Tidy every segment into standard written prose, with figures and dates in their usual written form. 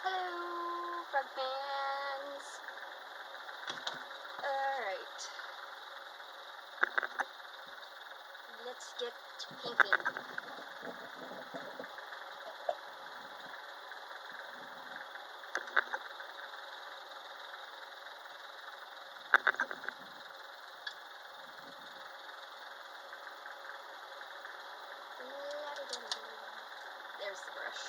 Hello, frog fans. Alright. Let's get painting. There's the brush.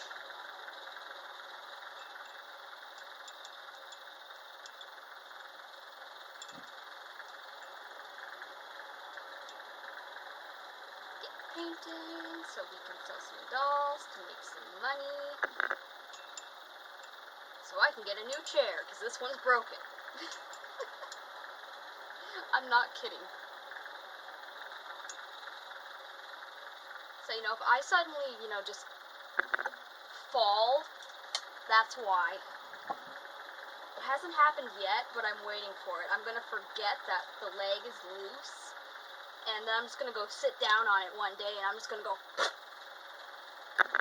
Get painting so we can sell some dolls to make some money. So I can get a new chair, because this one's broken. I'm not kidding. So, if I suddenly, just fall, that's why. It hasn't happened yet, but I'm waiting for it. I'm going to forget that the leg is loose, and then I'm just going to go sit down on it one day, and I'm just going to go...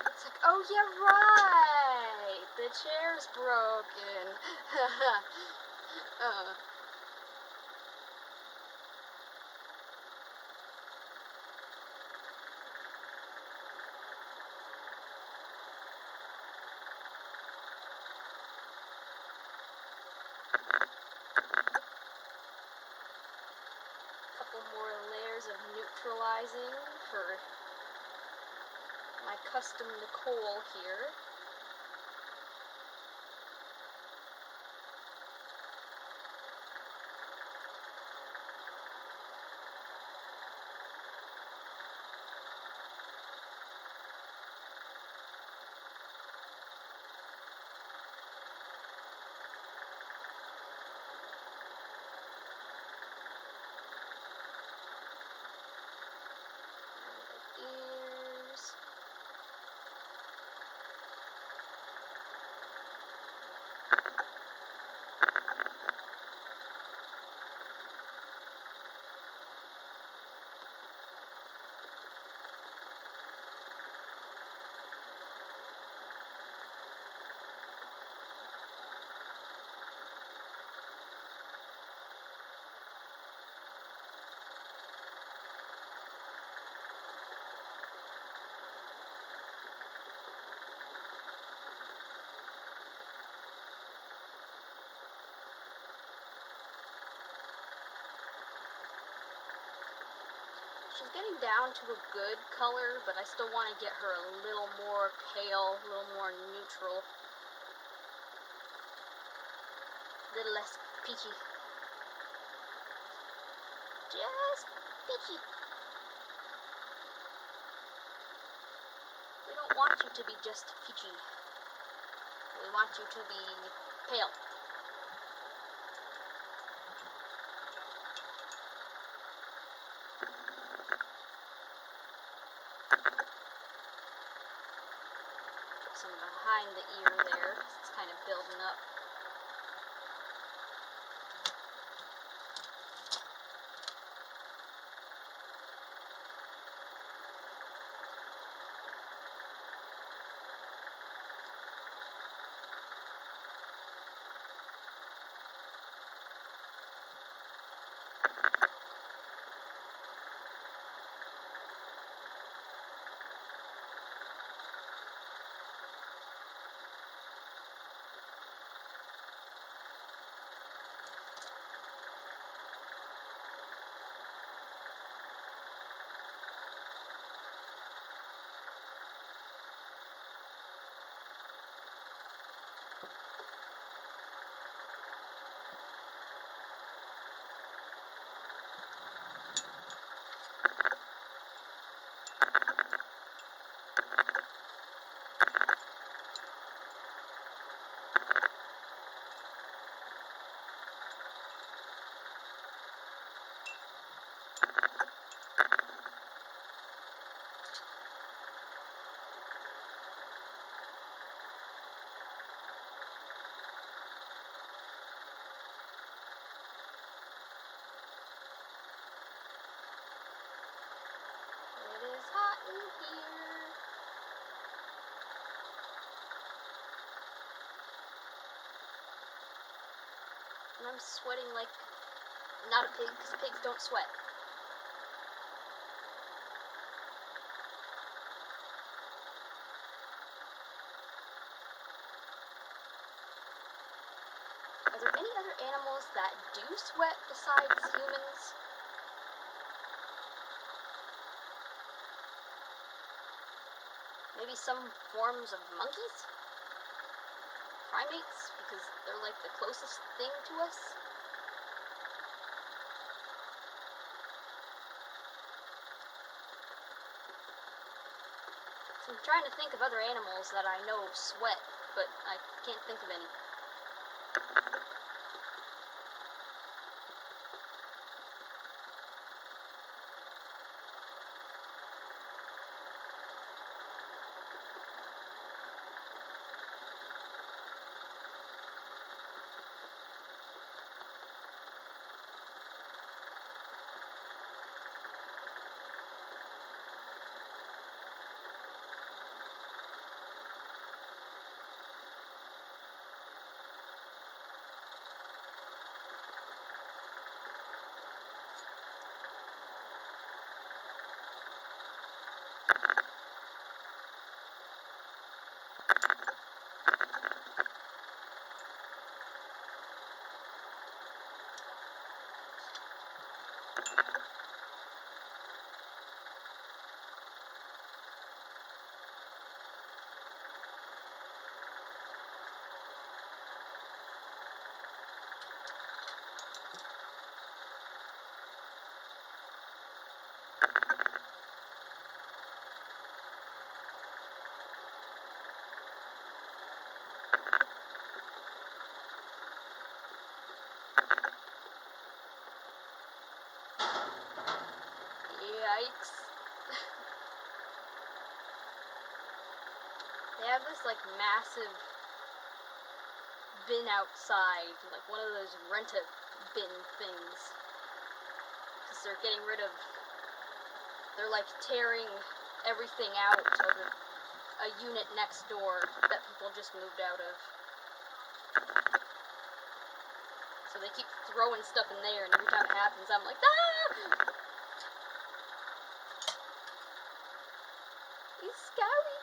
It's like, oh yeah, right! The chair's broken. Couple more layers of neutralizing for my custom Nicole here. Ears. She's getting down to a good color, but I still want to get her a little more pale, a little more neutral. A little less peachy. Just peachy. We don't want you to be just peachy. We want you to be pale. Some behind the ear there, it's kind of building up. And I'm sweating like not a pig, because pigs don't sweat. Are there any other animals that do sweat besides humans? Maybe some forms of monkeys? Primates? Because they're like the closest thing to us? So I'm trying to think of other animals that I know sweat, but I can't think of any. Yikes. They have this like massive bin outside, like one of those rent-a-bin things. Because they're getting rid of, they're like tearing everything out of a unit next door that people just moved out of. So they keep throwing stuff in there, and every time it happens, I'm like, ah! He's scary.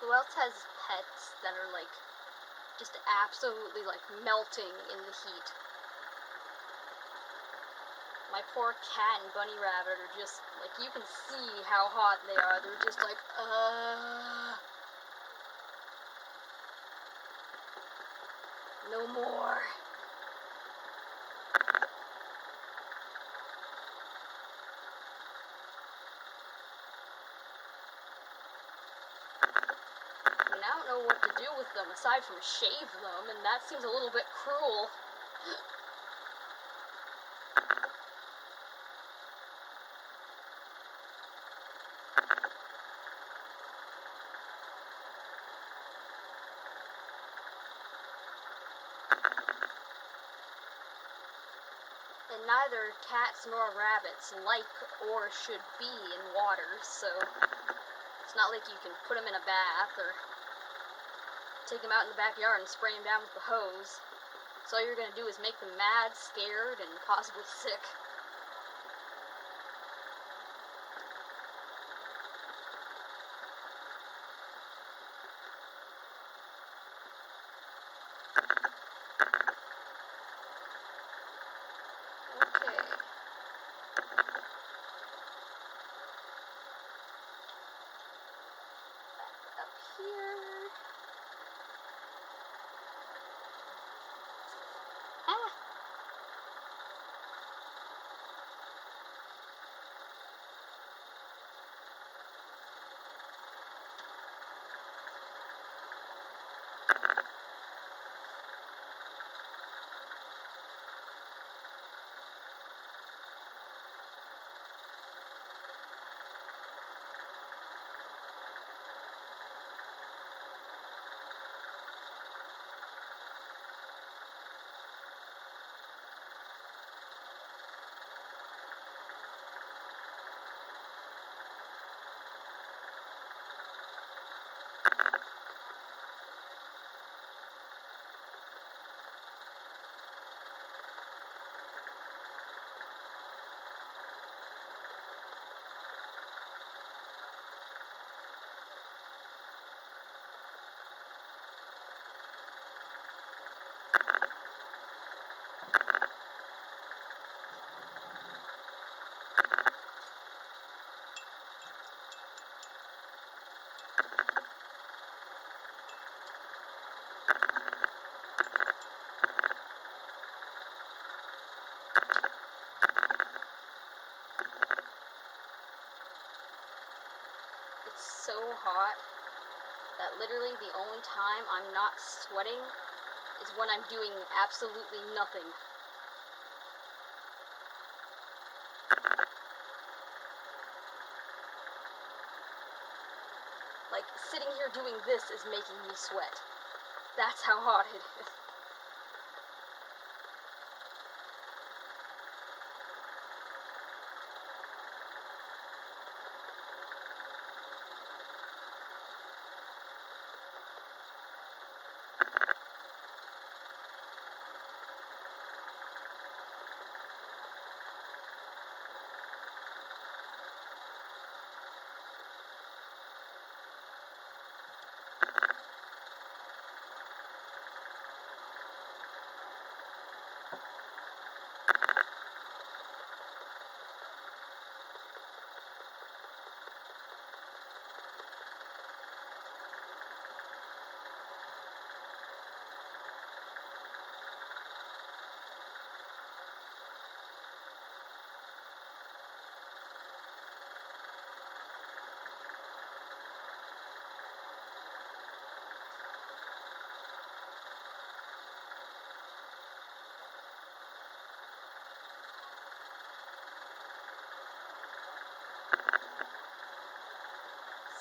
Who else has pets that are like just absolutely like melting in the heat? My poor cat and bunny rabbit are just like, you can see how hot they are. They're just like, no more. I don't know what to do with them aside from shave them, and that seems a little bit cruel. And neither cats nor rabbits like or should be in water, so it's not like you can put them in a bath or take them out in the backyard and spray them down with the hose. So all you're going to do is make them mad, scared, and possibly sick. Okay. hot that literally the only time I'm not sweating is when I'm doing absolutely nothing. Like, sitting here doing this is making me sweat. That's how hot it is.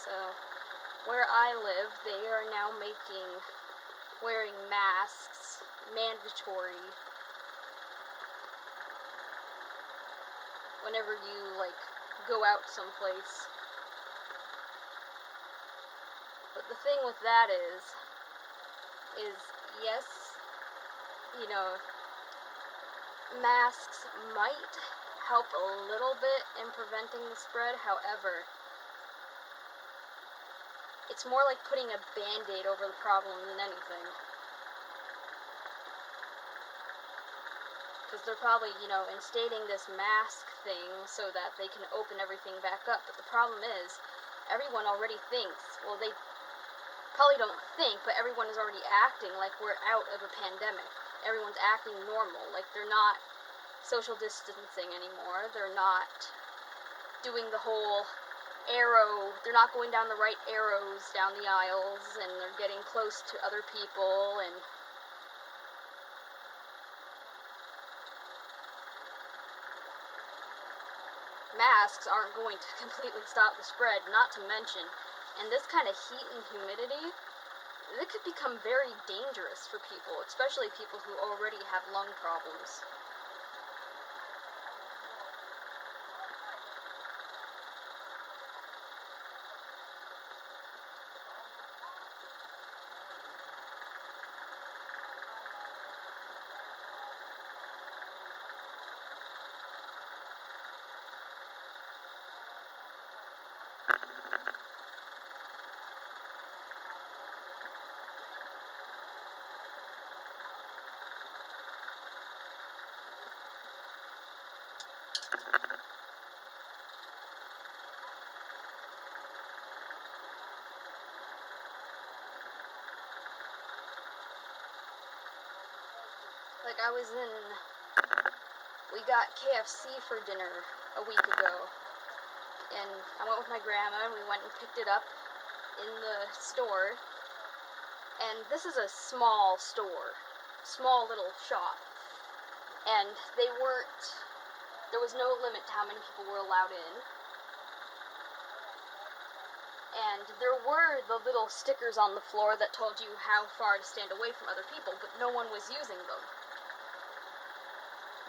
So, where I live, they are now making wearing masks mandatory whenever you, like, go out someplace. But the thing with that is yes, you know, masks might help a little bit in preventing the spread. However, it's more like putting a band-aid over the problem than anything. Because they're probably, you know, instating this mask thing so that they can open everything back up. But the problem is, everyone already thinks, well, they probably don't think, but everyone is already acting like we're out of a pandemic. Everyone's acting normal, like they're not social distancing anymore. They're not doing the whole arrow, they're not going down the right arrows down the aisles, and they're getting close to other people, and masks aren't going to completely stop the spread, not to mention, in this kind of heat and humidity, it could become very dangerous for people, especially people who already have lung problems. Like, we got KFC for dinner a week ago, and I went with my grandma, and we went and picked it up in the store, and this is a small store, small little shop, and there was no limit to how many people were allowed in, and there were the little stickers on the floor that told you how far to stand away from other people, but no one was using them.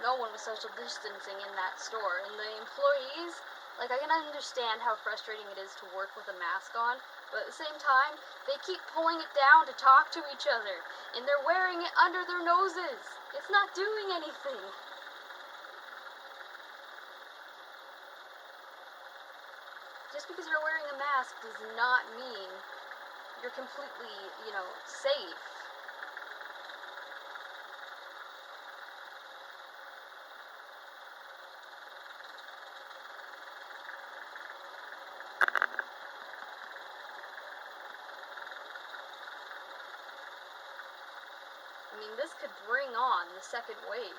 No one was social distancing in that store, and the employees, like, I can understand how frustrating it is to work with a mask on, but at the same time, they keep pulling it down to talk to each other, and they're wearing it under their noses. It's not doing anything. Just because you're wearing a mask does not mean you're completely, you know, safe. I mean, this could bring on the second wave.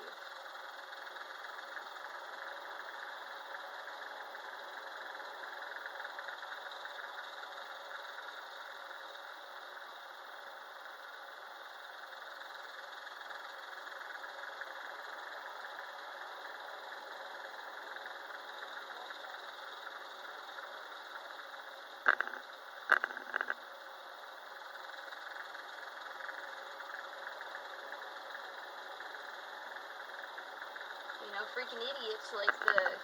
freaking idiots like the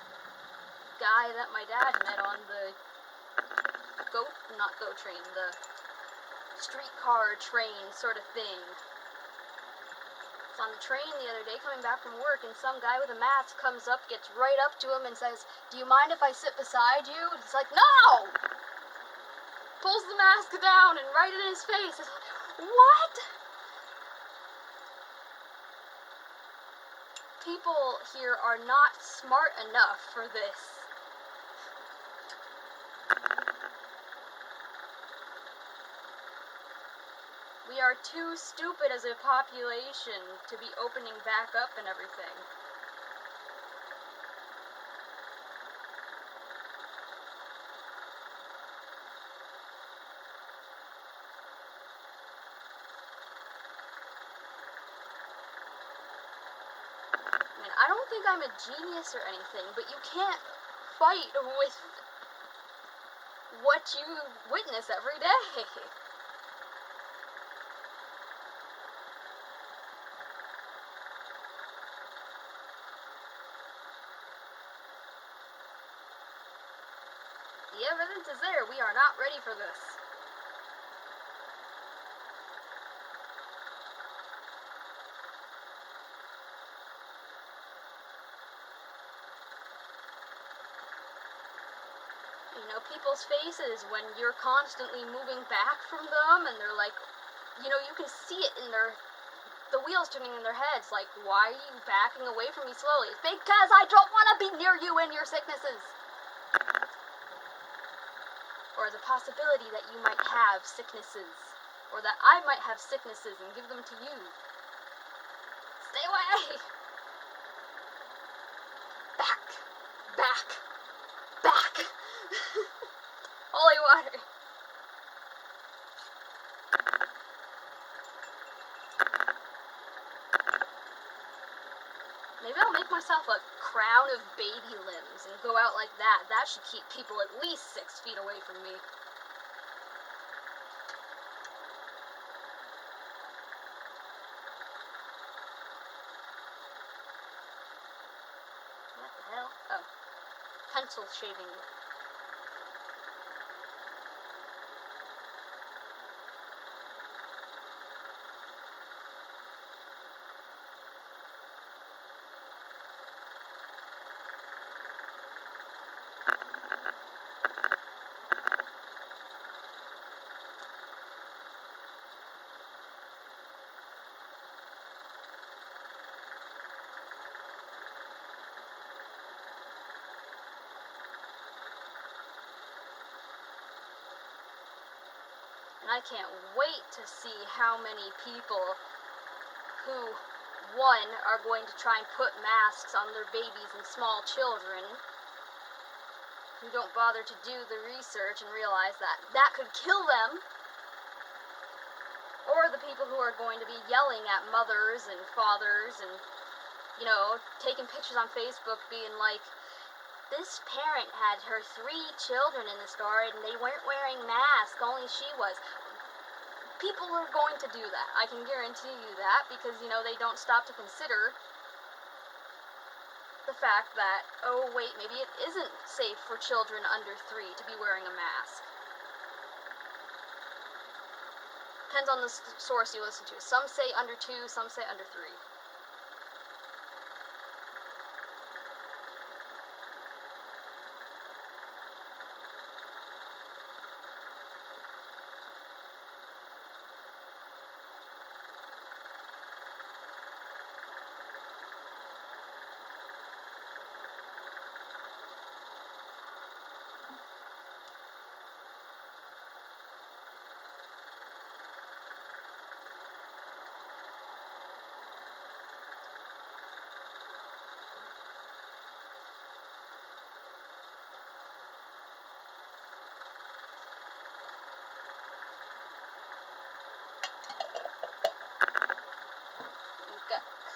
guy that my dad met on the not GO train, the streetcar train sort of thing. On the train the other day coming back from work, and some guy with a mask comes up, gets right up to him and says, "Do you mind if I sit beside you?" And he's like, "No!" Pulls the mask down and right in his face. What? People here are not smart enough for this. We are too stupid as a population to be opening back up and everything. I mean, I don't think I'm a genius or anything, but you can't fight with what you witness every day. The evidence is there. We are not ready for this. People's faces when you're constantly moving back from them, and they're like, you can see it in the wheels turning in their heads, like, why are you backing away from me slowly? It's because I don't want to be near you and your sicknesses. Or the possibility that you might have sicknesses, or that I might have sicknesses and give them to you. Stay away! Back! Back! Back! Holy water! Maybe I'll make myself a crown of baby limbs and go out like that. That should keep people at least 6 feet away from me. What the hell? Oh. Pencil shaving. And I can't wait to see how many people who, one, are going to try and put masks on their babies and small children, who don't bother to do the research and realize that that could kill them, or the people who are going to be yelling at mothers and fathers and, taking pictures on Facebook being like, this parent had her 3 children in the store and they weren't wearing masks, only she was. People are going to do that. I can guarantee you that, because, they don't stop to consider the fact that, oh wait, maybe it isn't safe for children under 3 to be wearing a mask. Depends on the source you listen to. Some say under 2, some say under 3.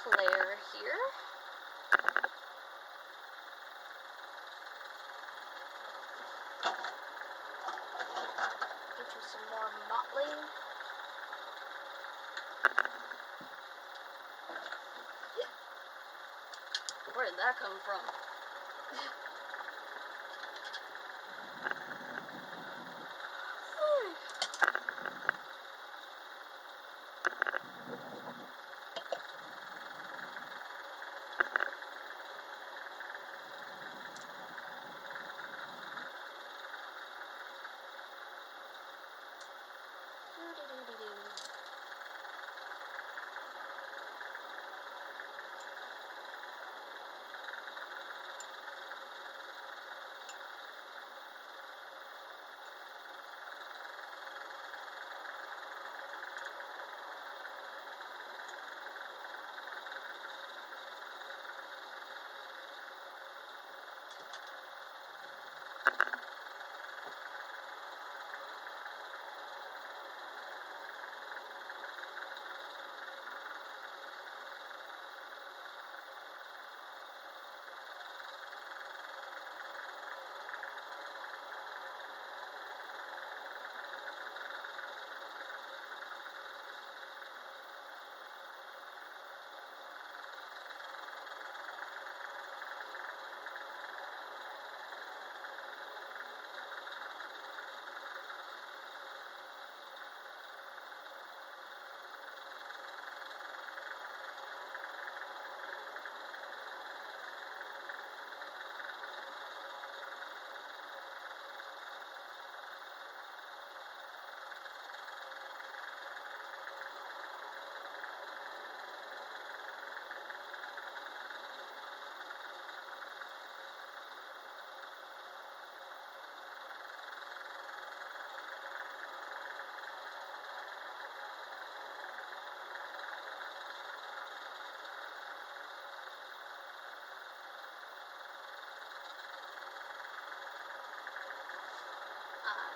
Claire here. Get you some more mottling. Where did that come from?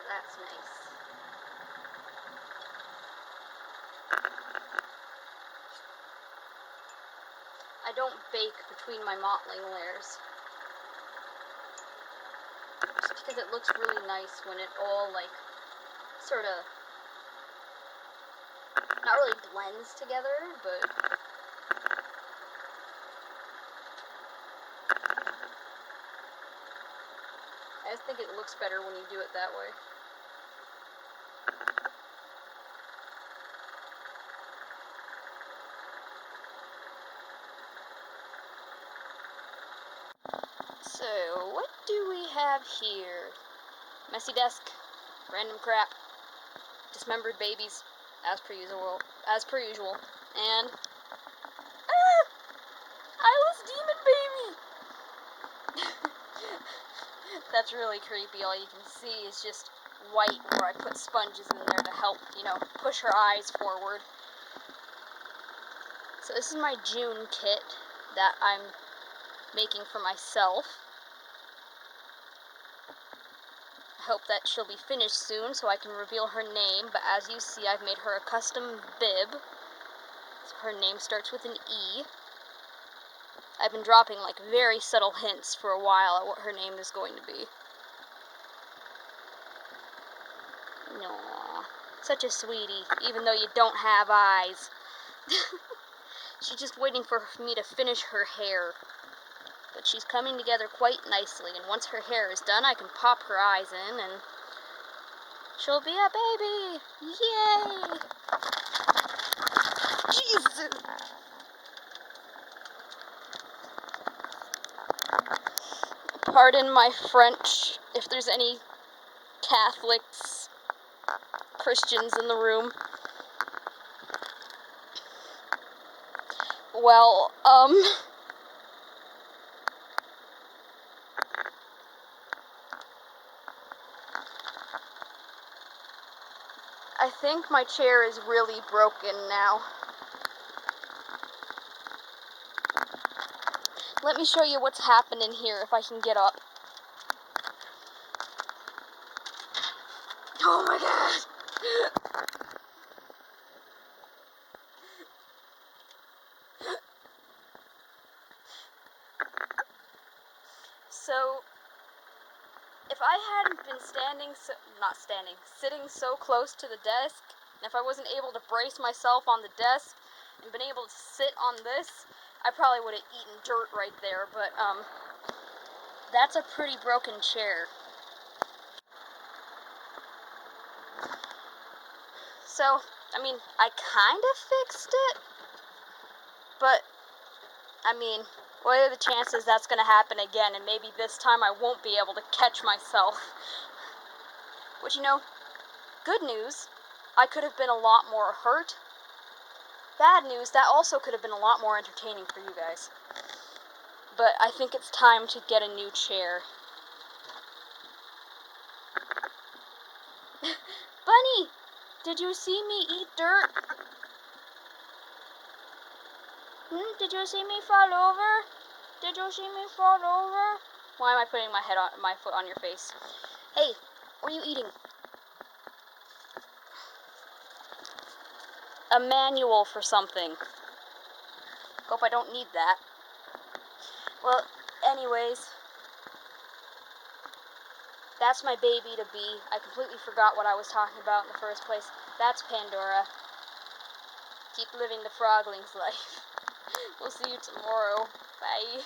That's nice. I don't bake between my mottling layers. Just because it looks really nice when it all, like, sort of, not really blends together, but I just think it looks better when you do it that way. So, what do we have here? Messy desk, random crap, dismembered babies, as per usual, and Isla's demon baby! That's really creepy. All you can see is just white where I put sponges in there to help, push her eyes forward. So this is my June kit that I'm making for myself. I hope that she'll be finished soon so I can reveal her name, but as you see, I've made her a custom bib. So her name starts with an E. I've been dropping, like, very subtle hints for a while at what her name is going to be. Aww, such a sweetie, even though you don't have eyes. She's just waiting for me to finish her hair. But she's coming together quite nicely, and once her hair is done, I can pop her eyes in, and she'll be a baby! Yay! Jesus! Pardon my French, if there's any Catholics, Christians in the room. Well, I think my chair is really broken now. Let me show you what's happening here if I can get up. Oh my god! So, if I hadn't been sitting so close to the desk, and if I wasn't able to brace myself on the desk and been able to sit on this, I probably would have eaten dirt right there, but, that's a pretty broken chair. So, I mean, I kind of fixed it, but, I mean, what are the chances that's going to happen again, and maybe this time I won't be able to catch myself? Which, you know, good news, I could have been a lot more hurt. Bad news, that also could have been a lot more entertaining for you guys. But I think it's time to get a new chair. Bunny, did you see me eat dirt? Did you see me fall over? Did you see me fall over? Why am I putting my foot on your face? Hey, what are you eating? A manual for something. Hope I don't need that. Well, anyways, that's my baby to be. I completely forgot what I was talking about in the first place. That's Pandora. Keep living the frogling's life. We'll see you tomorrow. Bye.